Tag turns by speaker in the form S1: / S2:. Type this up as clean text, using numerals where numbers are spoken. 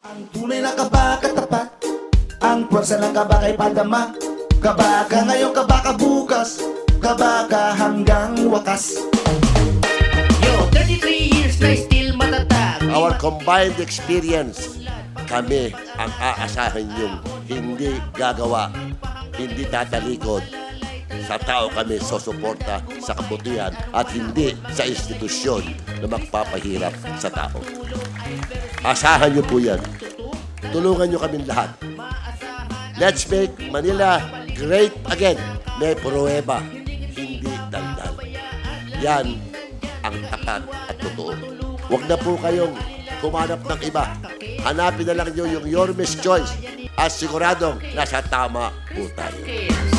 S1: Ang tunay na kaba katapat, ang pwersa ng kaba kay padama. Kaba ka ngayon, kaba ka bukas, kaba ka hanggang wakas.
S2: Yo, 33 years na still matatag.
S3: Our combined experience, kami ang aasahan yung hindi gagawa, hindi tatalikod. Sa tao kami susuporta sa kabutihan at hindi sa institusyon na magpapahirap sa tao. Asahan niyo po yan. Tulungan niyo kami lahat. Let's make Manila great again. May pruweba, hindi daldal. Yan ang tapat at totoo. Huwag na po kayong humanap ng iba. Hanapin na lang niyo yung your Miss Choice at siguradong nasa tama po tayo.